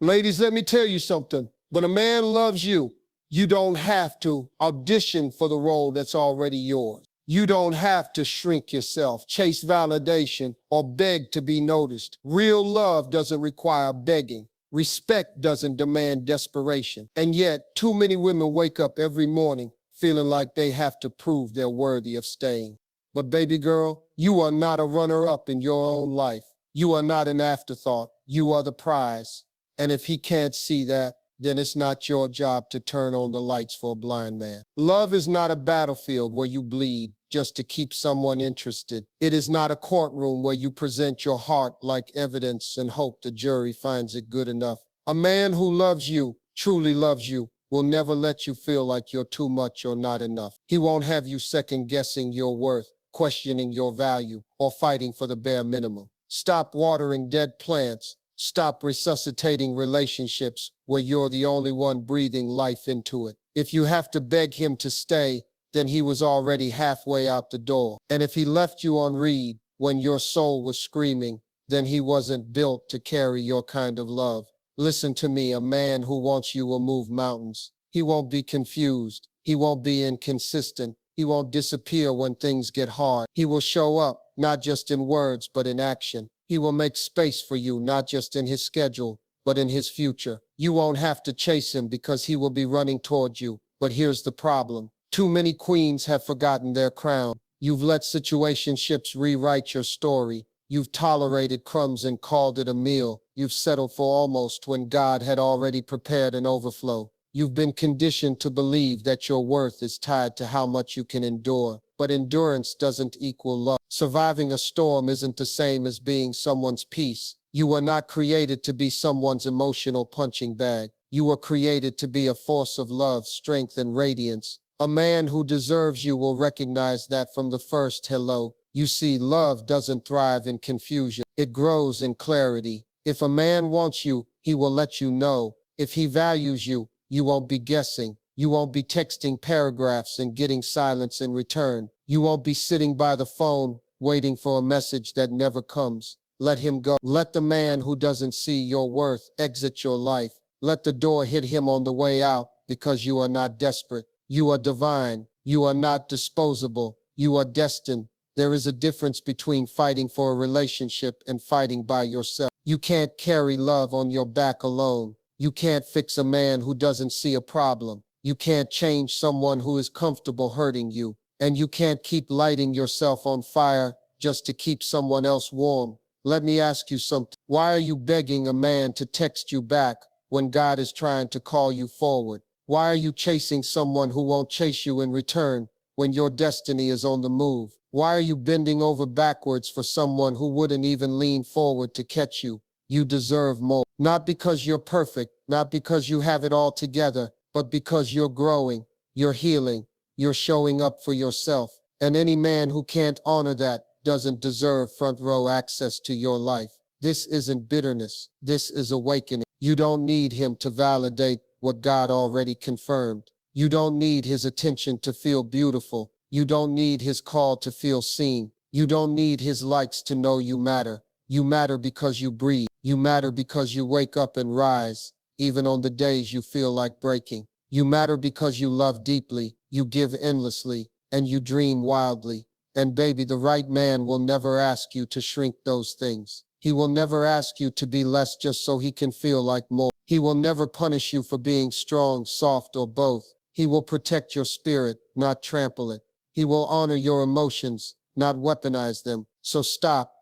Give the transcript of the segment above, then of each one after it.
Ladies, let me tell you something. When a man loves you, you don't have to audition for the role that's already yours. You don't have to shrink yourself, chase validation, or beg to be noticed. Real love doesn't require begging. Respect doesn't demand desperation. And yet, too many women wake up every morning feeling like they have to prove they're worthy of staying. But baby girl, you are not a runner-up in your own life. You are not an afterthought. You are the prize. And if he can't see that, then it's not your job to turn on the lights for a blind man. Love is not a battlefield where you bleed just to keep someone interested. It is not a courtroom where you present your heart like evidence and hope the jury finds it good enough. A man who loves you, truly loves you, will never let you feel like you're too much or not enough. He won't have you second-guessing your worth, questioning your value, or fighting for the bare minimum. Stop watering dead plants. Stop resuscitating relationships where you're the only one breathing life into it. If you have to beg him to stay, then he was already halfway out the door. And if he left you on read when your soul was screaming, then he wasn't built to carry your kind of love. Listen to me, a man who wants you will move mountains. He won't be confused. He won't be inconsistent. He won't disappear when things get hard. He will show up, not just in words, but in action. He will make space for you, not just in his schedule, but in his future. You won't have to chase him because he will be running toward you. But here's the problem. Too many queens have forgotten their crown. You've let situationships rewrite your story. You've tolerated crumbs and called it a meal. You've settled for almost when God had already prepared an overflow. You've been conditioned to believe that your worth is tied to how much you can endure. But endurance doesn't equal love. Surviving a storm isn't the same as being someone's peace. You were not created to be someone's emotional punching bag. You were created to be a force of love, strength, and radiance. A man who deserves you will recognize that from the first hello. You see, love doesn't thrive in confusion. It grows in clarity. If a man wants you, he will let you know. If he values you, you won't be guessing. You won't be texting paragraphs and getting silence in return. You won't be sitting by the phone waiting for a message that never comes. Let him go. Let the man who doesn't see your worth exit your life. Let the door hit him on the way out because you are not desperate. You are divine. You are not disposable. You are destined. There is a difference between fighting for a relationship and fighting by yourself. You can't carry love on your back alone. You can't fix a man who doesn't see a problem. You can't change someone who is comfortable hurting you. And you can't keep lighting yourself on fire just to keep someone else warm. Let me ask you something. Why are you begging a man to text you back when God is trying to call you forward? Why are you chasing someone who won't chase you in return when your destiny is on the move? Why are you bending over backwards for someone who wouldn't even lean forward to catch you? You deserve more. Not because you're perfect, not because you have it all together, but because you're growing, you're healing, you're showing up for yourself. And any man who can't honor that doesn't deserve front row access to your life. This isn't bitterness. This is awakening. You don't need him to validate what God already confirmed. You don't need his attention to feel beautiful. You don't need his call to feel seen. You don't need his likes to know you matter. You matter because you breathe. You matter because you wake up and rise, even on the days you feel like breaking. You matter because you love deeply, you give endlessly, and you dream wildly. And baby, the right man will never ask you to shrink those things. He will never ask you to be less just so he can feel like more. He will never punish you for being strong, soft, or both. He will protect your spirit, not trample it. He will honor your emotions, not weaponize them. So stop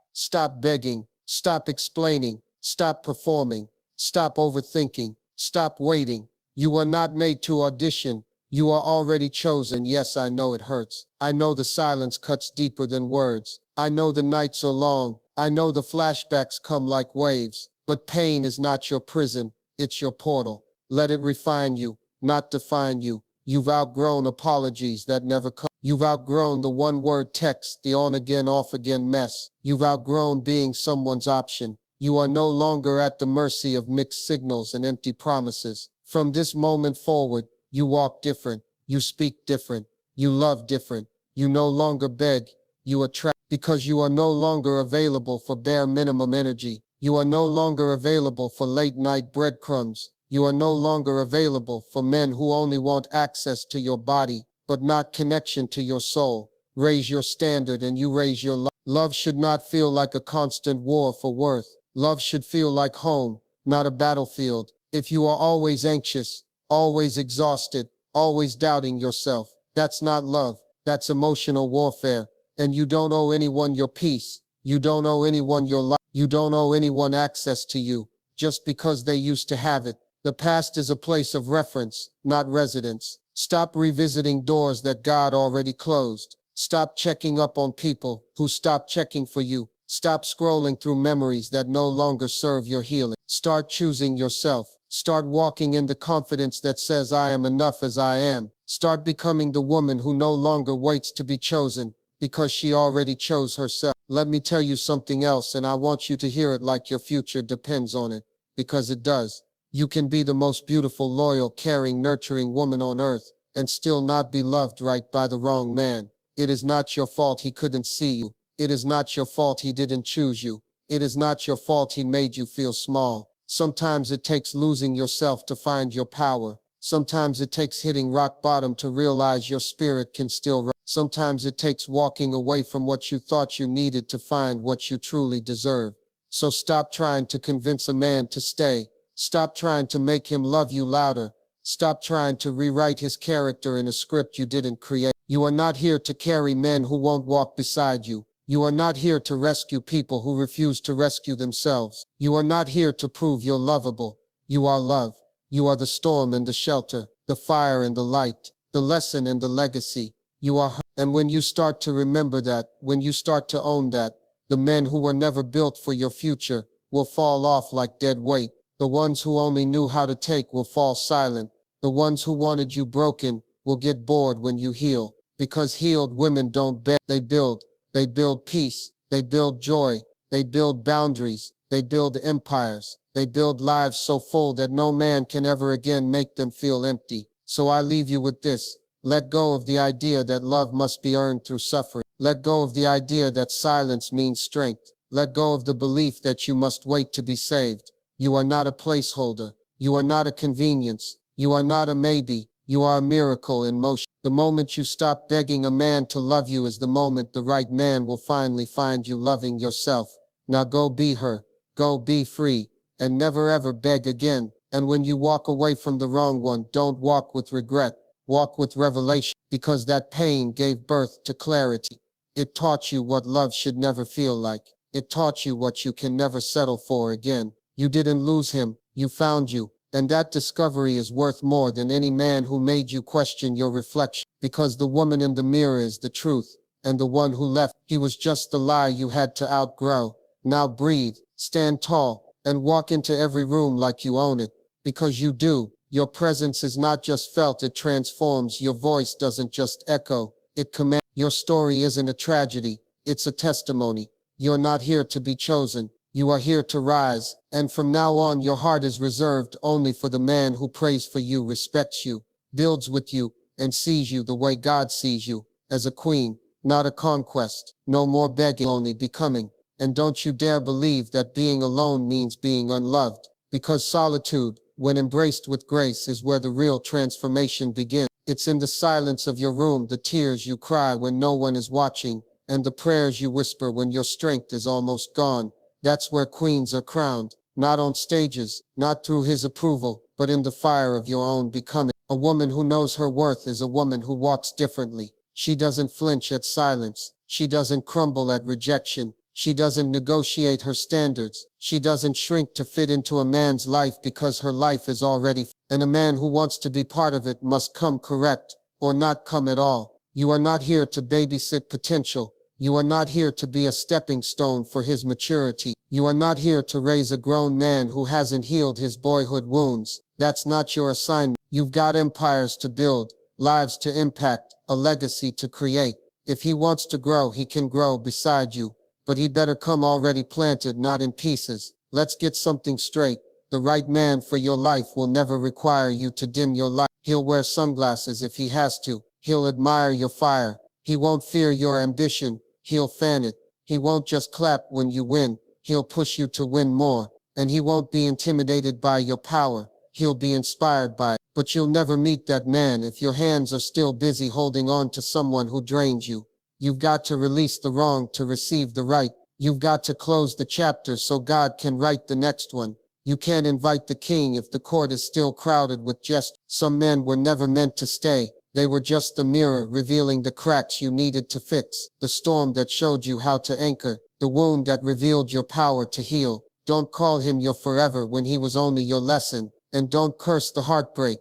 begging, stop explaining, stop performing, stop overthinking, stop waiting. You are not made to audition. You are already chosen. Yes, I know it hurts. I know the silence cuts deeper than words. I know the nights are long. I know the flashbacks come like waves. But pain is not your prison. It's your portal. Let it refine you, not define you. You've outgrown apologies that never come. You've outgrown the one-word text, the on-again, off-again mess. You've outgrown being someone's option. You are no longer at the mercy of mixed signals and empty promises. From this moment forward, you walk different. You speak different. You love different. You no longer beg. You attract because you are no longer available for bare minimum energy. You are no longer available for late-night breadcrumbs. You are no longer available for men who only want access to your body, but not connection to your soul. Raise your standard and you raise your love. Love should not feel like a constant war for worth. Love should feel like home, not a battlefield. If you are always anxious, always exhausted, always doubting yourself, that's not love. That's emotional warfare. And you don't owe anyone your peace. You don't owe anyone your life. You don't owe anyone access to you just because they used to have it. The past is a place of reference, not residence. Stop revisiting doors that God already closed. Stop checking up on people who stopped checking for you. Stop scrolling through memories that no longer serve your healing. Start choosing yourself. Start walking in the confidence that says, I am enough as I am. Start becoming the woman who no longer waits to be chosen because she already chose herself. Let me tell you something else, and I want you to hear it like your future depends on it, because it does. You can be the most beautiful, loyal, caring, nurturing woman on earth and still not be loved right by the wrong man. It is not your fault he couldn't see you. It is not your fault he didn't choose you. It is not your fault he made you feel small. Sometimes it takes losing yourself to find your power. Sometimes it takes hitting rock bottom to realize your spirit can still rise. Sometimes it takes walking away from what you thought you needed to find what you truly deserve. So stop trying to convince a man to stay. Stop trying to make him love you louder. Stop trying to rewrite his character in a script you didn't create. You are not here to carry men who won't walk beside you. You are not here to rescue people who refuse to rescue themselves. You are not here to prove you're lovable. You are love. You are the storm and the shelter, the fire and the light, the lesson and the legacy. You are, and when you start to remember that, when you start to own that, the men who were never built for your future will fall off like dead weight. The ones who only knew how to take will fall silent. The ones who wanted you broken will get bored when you heal. Because healed women don't beg, they build. They build peace. They build joy. They build boundaries. They build empires. They build lives so full that no man can ever again make them feel empty. So I leave you with this. Let go of the idea that love must be earned through suffering. Let go of the idea that silence means strength. Let go of the belief that you must wait to be saved. You are not a placeholder. You are not a convenience. You are not a maybe. You are a miracle in motion. The moment you stop begging a man to love you is the moment the right man will finally find you loving yourself. Now go be her. Go be free. And never ever beg again. And when you walk away from the wrong one, don't walk with regret. Walk with revelation, because that pain gave birth to clarity. It taught you what love should never feel like. It taught you what you can never settle for again. You didn't lose him. You found you. And that discovery is worth more than any man who made you question your reflection. Because the woman in the mirror is the truth. And the one who left, he was just the lie you had to outgrow. Now breathe, stand tall, and walk into every room like you own it. Because you do. Your presence is not just felt, it transforms. Your voice doesn't just echo, it commands. Your story isn't a tragedy, it's a testimony. You're not here to be chosen. You are here to rise. And from now on, your heart is reserved only for the man who prays for you, respects you, builds with you, and sees you the way God sees you, as a queen, not a conquest. No more begging, only becoming. And don't you dare believe that being alone means being unloved, because solitude, when embraced with grace, is where the real transformation begins. It's in the silence of your room, the tears you cry when no one is watching, and the prayers you whisper when your strength is almost gone. That's where queens are crowned, not on stages, not through his approval, but in the fire of your own becoming. A woman who knows her worth is a woman who walks differently. She doesn't flinch at silence. She doesn't crumble at rejection. She doesn't negotiate her standards. She doesn't shrink to fit into a man's life because her life is already. And a man who wants to be part of it must come correct, or not come at all. You are not here to babysit potential. You are not here to be a stepping stone for his maturity. You are not here to raise a grown man who hasn't healed his boyhood wounds. That's not your assignment. You've got empires to build, lives to impact, a legacy to create. If he wants to grow, he can grow beside you. But he better come already planted, not in pieces. Let's get something straight. The right man for your life will never require you to dim your light. He'll wear sunglasses if he has to. He'll admire your fire. He won't fear your ambition. He'll fan it. He won't just clap when you win. He'll push you to win more, and he won't be intimidated by your power. He'll be inspired by it. But you'll never meet that man if your hands are still busy holding on to someone who drains you. You've got to release the wrong to receive the right. You've got to close the chapter so God can write the next one. You can't invite the king if the court is still crowded with jest. Some men were never meant to stay. They were just the mirror revealing the cracks you needed to fix, the storm that showed you how to anchor, the wound that revealed your power to heal. Don't call him your forever when he was only your lesson, and don't curse the heartbreak.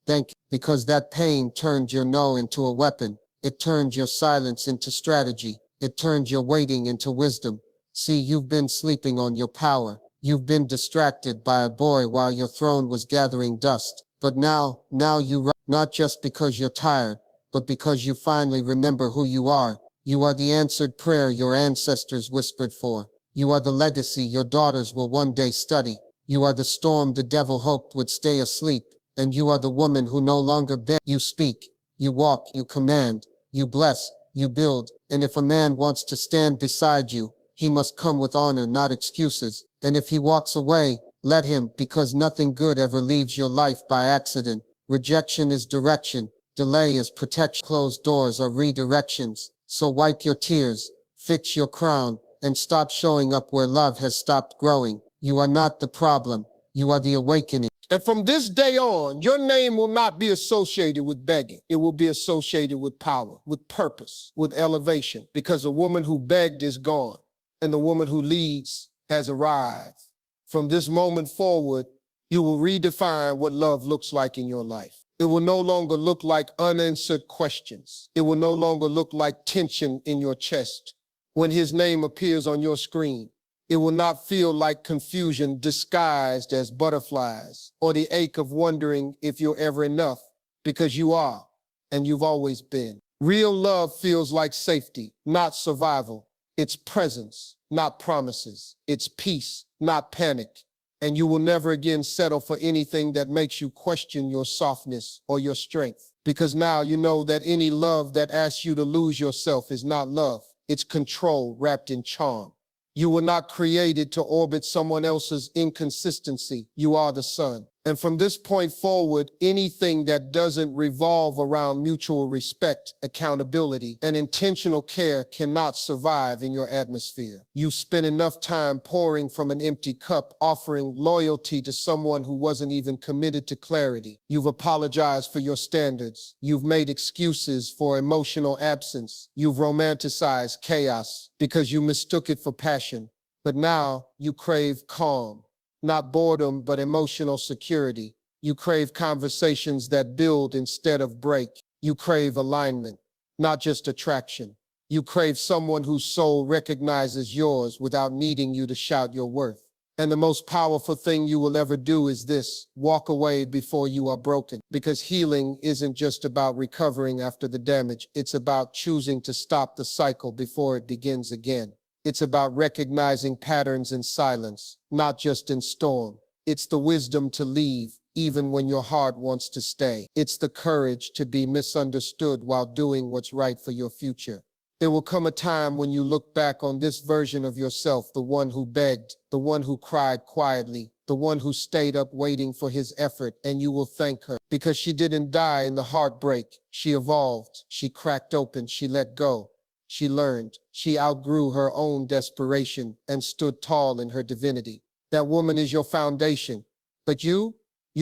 Thank you, because that pain turned your no into a weapon. It turned your silence into strategy. It turned your waiting into wisdom. See, you've been sleeping on your power. You've been distracted by a boy while your throne was gathering dust. But now you not just because you're tired, but because you finally remember who you are. You are the answered prayer your ancestors whispered for. You are the legacy your daughters will one day study. You are the storm the devil hoped would stay asleep. And you are the woman who no longer begs. You speak, you walk, you command, you bless, you build. And if a man wants to stand beside you, he must come with honor, not excuses. And if he walks away, let him, because nothing good ever leaves your life by accident. Rejection is direction. Delay is protection. Closed doors are redirections. So wipe your tears, fix your crown, and stop showing up where love has stopped growing. You are not the problem. You are the awakening. And from this day on, your name will not be associated with begging. It will be associated with power, with purpose, with elevation, because a woman who begged is gone, and the woman who leads has arrived. From this moment forward, you will redefine what love looks like in your life. It will no longer look like unanswered questions. It will no longer look like tension in your chest when his name appears on your screen. It will not feel like confusion disguised as butterflies or the ache of wondering if you're ever enough, because you are, and you've always been. Real love feels like safety, not survival. It's presence, not promises. It's peace, not panic. And you will never again settle for anything that makes you question your softness or your strength. Because now you know that any love that asks you to lose yourself is not love. It's control wrapped in charm. You were not created to orbit someone else's inconsistency. You are the sun. And from this point forward, anything that doesn't revolve around mutual respect, accountability, and intentional care cannot survive in your atmosphere. You spent enough time pouring from an empty cup, offering loyalty to someone who wasn't even committed to clarity. You've apologized for your standards. You've made excuses for emotional absence. You've romanticized chaos because you mistook it for passion. But now you crave calm. Not boredom, but emotional security. You crave conversations that build instead of break. You crave alignment, not just attraction. You crave someone whose soul recognizes yours without needing you to shout your worth. And the most powerful thing you will ever do is this: walk away before you are broken. Because healing isn't just about recovering after the damage. It's about choosing to stop the cycle before it begins again. It's about recognizing patterns in silence, not just in storm. It's the wisdom to leave, even when your heart wants to stay. It's the courage to be misunderstood while doing what's right for your future. There will come a time when you look back on this version of yourself, the one who begged, the one who cried quietly, the one who stayed up waiting for his effort, and you will thank her because she didn't die in the heartbreak. She evolved, she cracked open, she let go. She learned, she outgrew her own desperation and stood tall in her divinity. That woman is your foundation. But you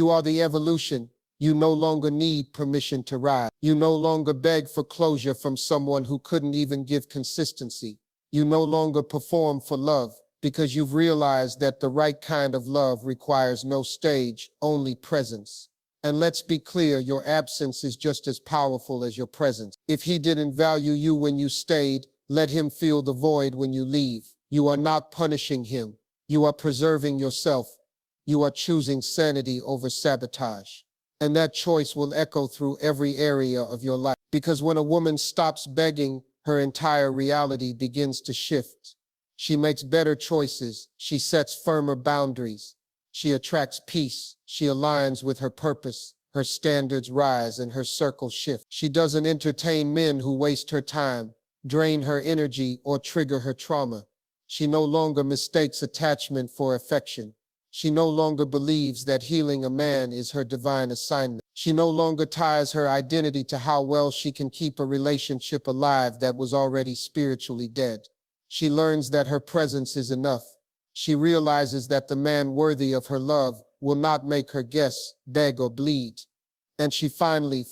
are the evolution. You no longer need permission to rise. You no longer beg for closure from someone who couldn't even give consistency. You no longer perform for love because you've realized that the right kind of love requires no stage, only presence. And let's be clear, your absence is just as powerful as your presence. If he didn't value you when you stayed, let him feel the void when you leave. You are not punishing him. You are preserving yourself. You are choosing sanity over sabotage. And that choice will echo through every area of your life. Because when a woman stops begging, her entire reality begins to shift. She makes better choices. She sets firmer boundaries. She attracts peace. She aligns with her purpose. Her standards rise and her circle shift. She doesn't entertain men who waste her time, drain her energy, or trigger her trauma. She no longer mistakes attachment for affection. She no longer believes that healing a man is her divine assignment. She no longer ties her identity to how well she can keep a relationship alive that was already spiritually dead. She learns that her presence is enough. She realizes that the man worthy of her love will not make her guess, beg, or bleed. And she finally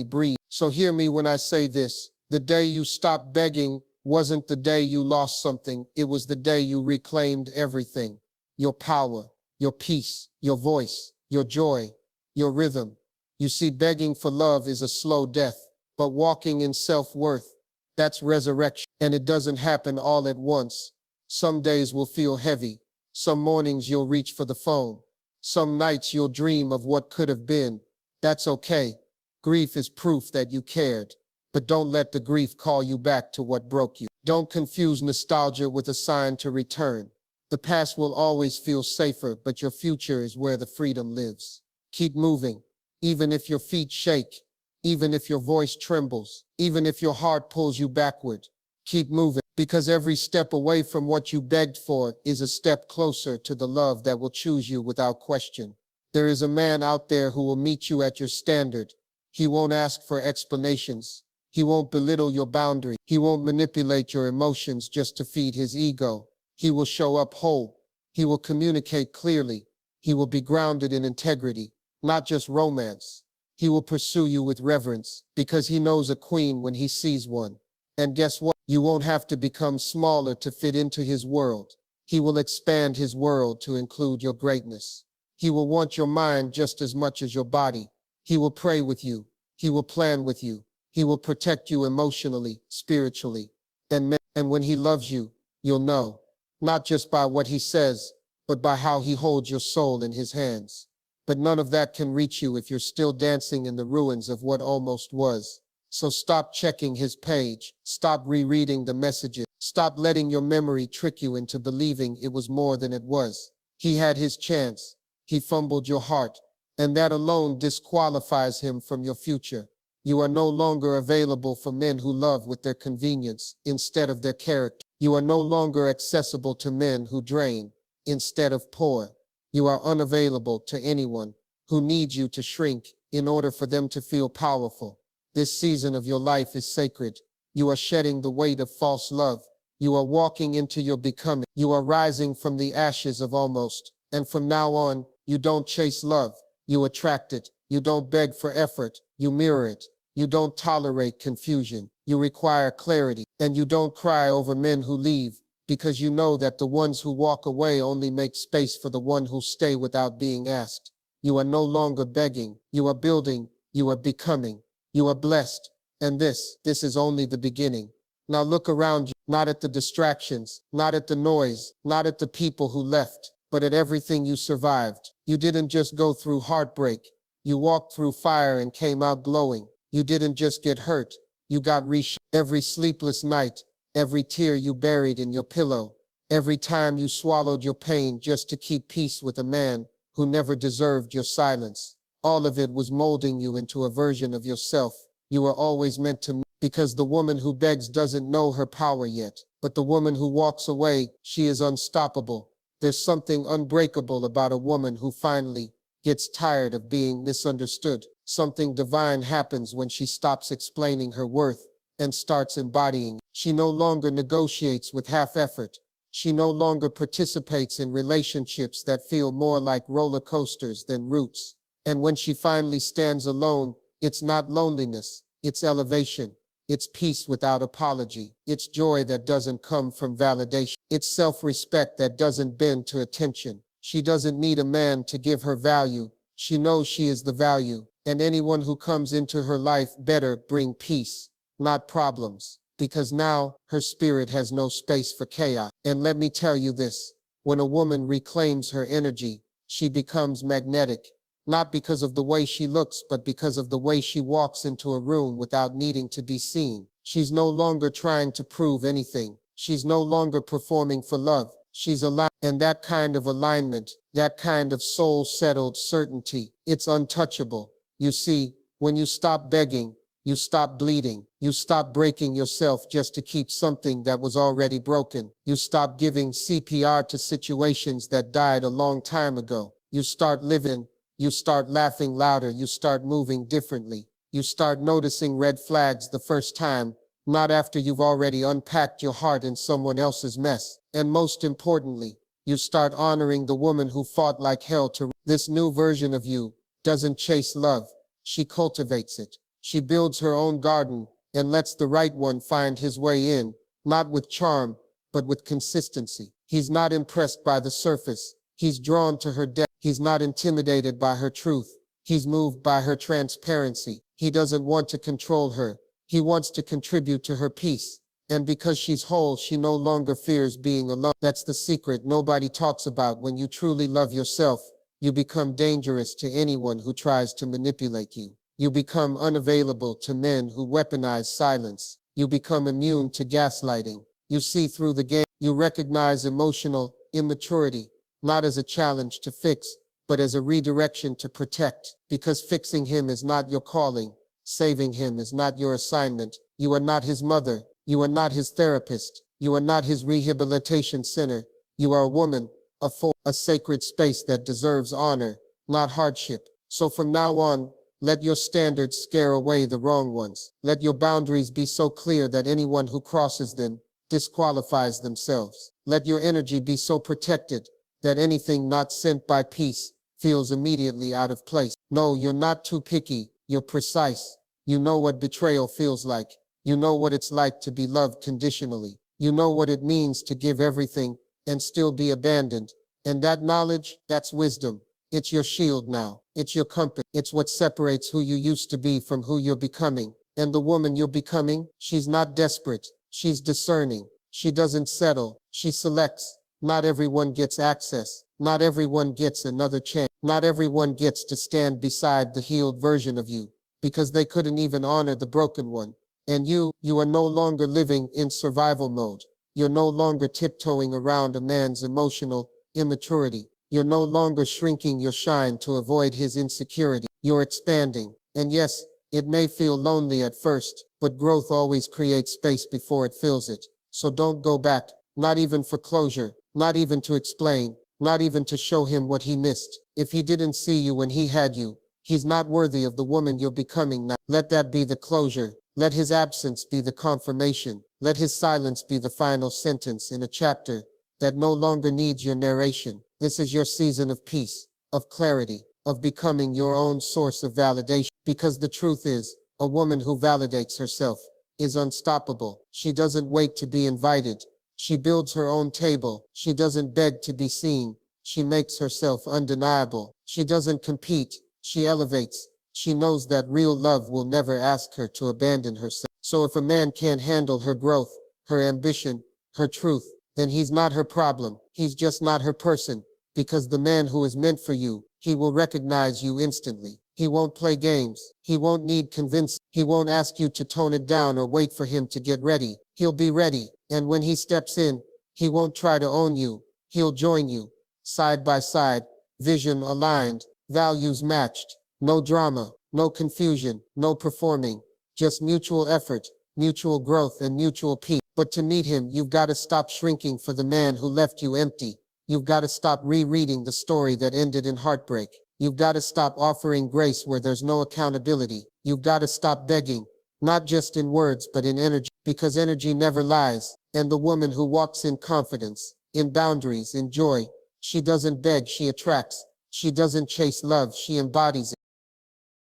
breathes. So hear me when I say this. The day you stopped begging wasn't the day you lost something. It was the day you reclaimed everything. Your power, your peace, your voice, your joy, your rhythm. You see, begging for love is a slow death, but walking in self-worth, that's resurrection. And it doesn't happen all at once. Some days will feel heavy. Some mornings you'll reach for the phone. Some nights you'll dream of what could have been. That's okay. Grief is proof that you cared. But don't let the grief call you back to what broke you. Don't confuse nostalgia with a sign to return. The past will always feel safer, but your future is where the freedom lives. Keep moving, even if your feet shake, even if your voice trembles, even if your heart pulls you backward. Keep moving, because every step away from what you begged for is a step closer to the love that will choose you without question. There is a man out there who will meet you at your standard. He won't ask for explanations. He won't belittle your boundary. He won't manipulate your emotions just to feed his ego. He will show up whole. He will communicate clearly. He will be grounded in integrity, not just romance. He will pursue you with reverence because he knows a queen when he sees one. And guess what? You won't have to become smaller to fit into his world. He will expand his world to include your greatness. He will want your mind just as much as your body. He will pray with you. He will plan with you. He will protect you emotionally, spiritually. And when he loves you, you'll know, not just by what he says, but by how he holds your soul in his hands. But none of that can reach you if you're still dancing in the ruins of what almost was. So stop checking his page. Stop rereading the messages. Stop letting your memory trick you into believing it was more than it was. He had his chance. He fumbled your heart. And that alone disqualifies him from your future. You are no longer available for men who love with their convenience instead of their character. You are no longer accessible to men who drain instead of pour. You are unavailable to anyone who needs you to shrink in order for them to feel powerful. This season of your life is sacred. You are shedding the weight of false love. You are walking into your becoming. You are rising from the ashes of almost. And from now on, you don't chase love. You attract it. You don't beg for effort. You mirror it. You don't tolerate confusion. You require clarity. And you don't cry over men who leave, because you know that the ones who walk away only make space for the one who stay without being asked. You are no longer begging. You are building. You are becoming. You are blessed. And this is only the beginning. Now look around you, not at the distractions, not at the noise, not at the people who left, but at everything you survived. You didn't just go through heartbreak. You walked through fire and came out glowing. You didn't just get hurt. You got reshaped. Every sleepless night, every tear you buried in your pillow, every time you swallowed your pain just to keep peace with a man who never deserved your silence. All of it was molding you into a version of yourself you were always meant to be, because the woman who begs doesn't know her power yet. But the woman who walks away, she is unstoppable. There's something unbreakable about a woman who finally gets tired of being misunderstood. Something divine happens when she stops explaining her worth and starts embodying. She no longer negotiates with half effort. She no longer participates in relationships that feel more like roller coasters than roots. And when she finally stands alone, it's not loneliness, it's elevation. It's peace without apology. It's joy that doesn't come from validation. It's self-respect that doesn't bend to attention. She doesn't need a man to give her value. She knows she is the value. And anyone who comes into her life better bring peace, not problems. Because now her spirit has no space for chaos. And let me tell you this, when a woman reclaims her energy, she becomes magnetic. Not because of the way she looks, but because of the way she walks into a room without needing to be seen. She's no longer trying to prove anything. She's no longer performing for love. She's aligned. And that kind of alignment, that kind of soul-settled certainty, it's untouchable. You see, when you stop begging, You stop bleeding. You stop breaking yourself just to keep something that was already broken. You stop giving CPR to situations that died a long time ago. You start living. You start laughing louder. You start moving differently. You start noticing red flags the first time, not after you've already unpacked your heart in someone else's mess. And most importantly, you start honoring the woman who fought like hell to. This new version of you doesn't chase love. She cultivates it. She builds her own garden and lets the right one find his way in, not with charm, but with consistency. He's not impressed by the surface. He's drawn to her depth. He's not intimidated by her truth. He's moved by her transparency. He doesn't want to control her. He wants to contribute to her peace. And because she's whole, she no longer fears being alone. That's the secret nobody talks about. When you truly love yourself, you become dangerous to anyone who tries to manipulate you. You become unavailable to men who weaponize silence. You become immune to gaslighting. You see through the game. You recognize emotional immaturity, not as a challenge to fix, but as a redirection to protect. Because fixing him is not your calling. Saving him is not your assignment. You are not his mother. You are not his therapist. You are not his rehabilitation center. You are a woman, a sacred space that deserves honor, not hardship. So from now on, let your standards scare away the wrong ones. Let your boundaries be so clear that anyone who crosses them disqualifies themselves. Let your energy be so protected that anything not sent by peace feels immediately out of place. No, you're not too picky. You're precise. You know what betrayal feels like. You know what it's like to be loved conditionally. You know what it means to give everything and still be abandoned. And that knowledge, that's wisdom. It's your shield now. It's your compass. It's what separates who you used to be from who you're becoming. And the woman you're becoming, she's not desperate. She's discerning. She doesn't settle. She selects. Not everyone gets access. Not everyone gets another chance. Not everyone gets to stand beside the healed version of you, because they couldn't even honor the broken one. And you are no longer living in survival mode. You're no longer tiptoeing around a man's emotional immaturity. You're no longer shrinking your shine to avoid his insecurity. You're expanding. And yes, it may feel lonely at first, but growth always creates space before it fills it. So don't go back, not even for closure, not even to explain, not even to show him what he missed. If he didn't see you when he had you, he's not worthy of the woman you're becoming now. Let that be the closure. Let his absence be the confirmation. Let his silence be the final sentence in a chapter that no longer needs your narration. This is your season of peace, of clarity, of becoming your own source of validation. Because the truth is, a woman who validates herself is unstoppable. She doesn't wait to be invited. She builds her own table. She doesn't beg to be seen. She makes herself undeniable. She doesn't compete. She elevates. She knows that real love will never ask her to abandon herself. So if a man can't handle her growth, her ambition, her truth, then he's not her problem. He's just not her person. Because the man who is meant for you, he will recognize you instantly. He won't play games. He won't need convincing. He won't ask you to tone it down or wait for him to get ready. He'll be ready. And when he steps in, he won't try to own you. He'll join you, side by side, vision aligned, values matched. No drama, no confusion, no performing. Just mutual effort, mutual growth, and mutual peace. But to meet him, you've got to stop shrinking for the man who left you empty. You've got to stop rereading the story that ended in heartbreak. You've got to stop offering grace where there's no accountability. You've got to stop begging, not just in words, but in energy, because energy never lies. And the woman who walks in confidence, in boundaries, in joy, she doesn't beg, she attracts. She doesn't chase love, she embodies it.